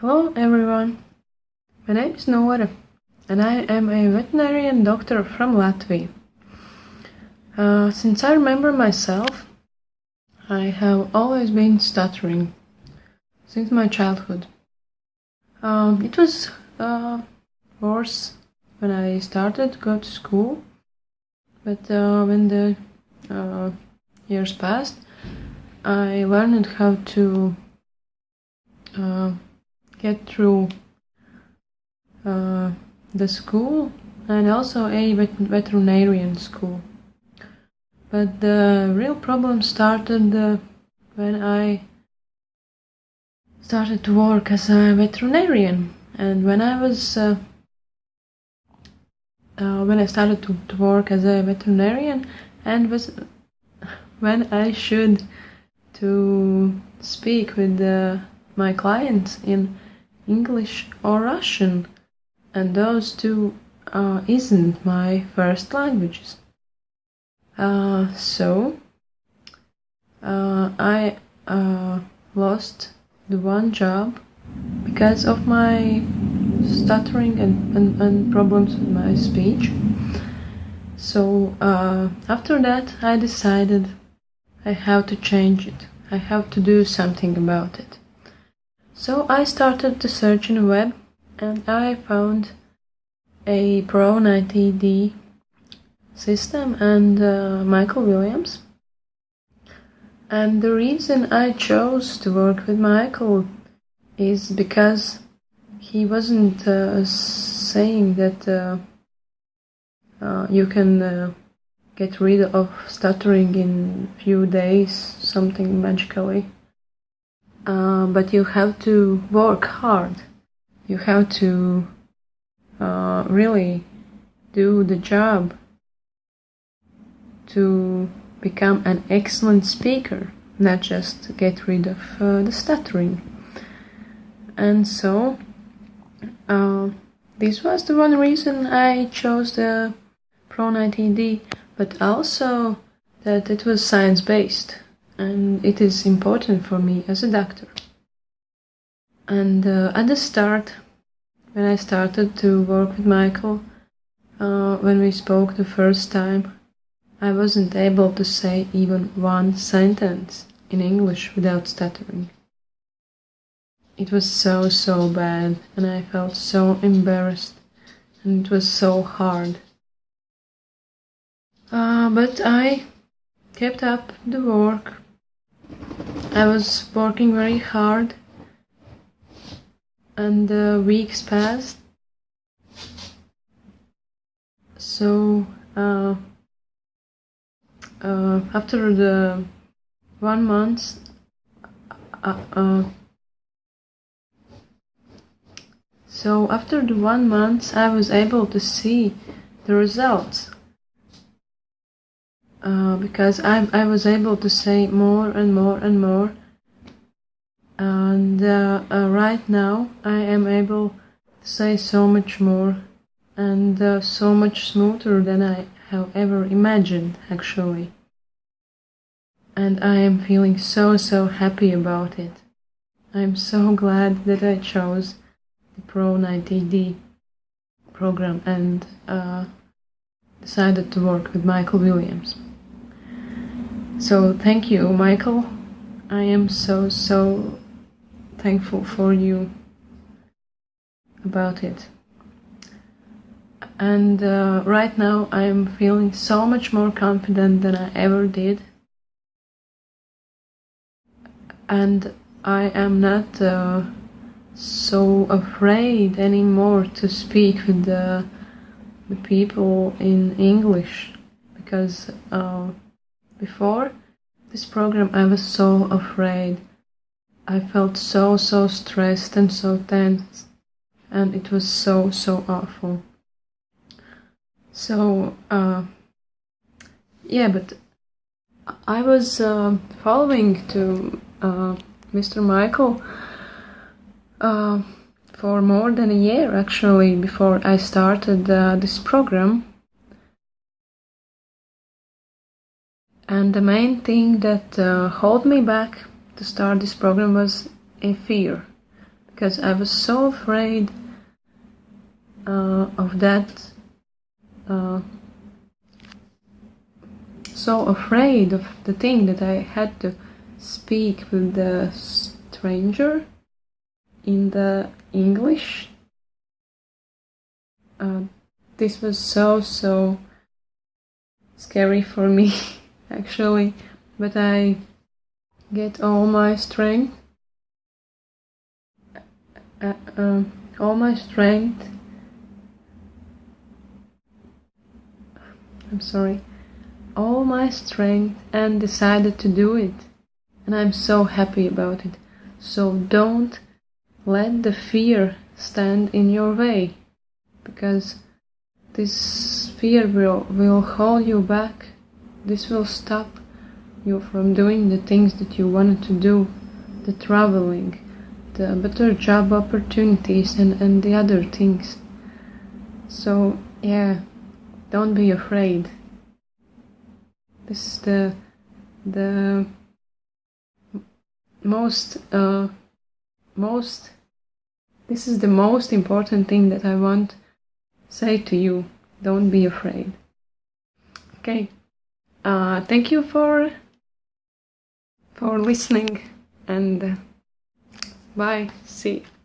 Hello everyone, my name is Nora and I am a veterinarian doctor from Latvia. Since I remember myself, I have always been stuttering since my childhood. It was worse when I started to go to school, but when the years passed, I learned how to get through the school and also a veterinarian school. But the real problem started when I started to work as a veterinarian, and when I started to work as a veterinarian and when I should to speak with my clients in English or Russian, and those two isn't my first languages. So I lost the one job because of my stuttering and problems with my speech. So after that I decided I have to change it. I have to do something about it. So I started to search in the web and I found a Pro 90D system and Michael Williams. And the reason I chose to work with Michael is because he wasn't saying that you can get rid of stuttering in few days, something magically. But you have to work hard. You have to really do the job to become an excellent speaker, not just get rid of the stuttering. And so this was the one reason I chose the Pro 90D, but also that it was science-based, and it is important for me as a doctor. And at the start, when I started to work with Michael, when we spoke the first time, I wasn't able to say even one sentence in English without stuttering. It was so bad, and I felt so embarrassed, and it was so hard. But I kept up the work. I was working very hard, and the weeks passed. So after the 1 month, I was able to see the results. Because I was able to say more and more and more, and right now I am able to say so much more and so much smoother than I have ever imagined, actually. And I am feeling so happy about it. I'm so glad that I chose the Pro 90D program and decided to work with Michael Williams. So thank you, Michael. I am so thankful for you about it. And right now I am feeling so much more confident than I ever did. And I am not so afraid anymore to speak with the people in English, because before this program I was so afraid. I felt so stressed and so tense, and it was so awful. So yeah, but I was following to Mr. Michael for more than a year, actually, before I started this program. And the main thing that held me back to start this program was a fear, because I was so afraid of that, so afraid of the thing that I had to speak with the stranger in the English. This was so scary for me actually, but I get all my strength and decided to do it, and I'm so happy about it. So don't let the fear stand in your way, because this fear will hold you back. This will stop you from doing the things that you wanted to do, the traveling, the better job opportunities, and the other things. So yeah, don't be afraid. This is the this is the most important thing that I want to say to you. Don't be afraid. Okay. Thank you for listening, and bye. See you.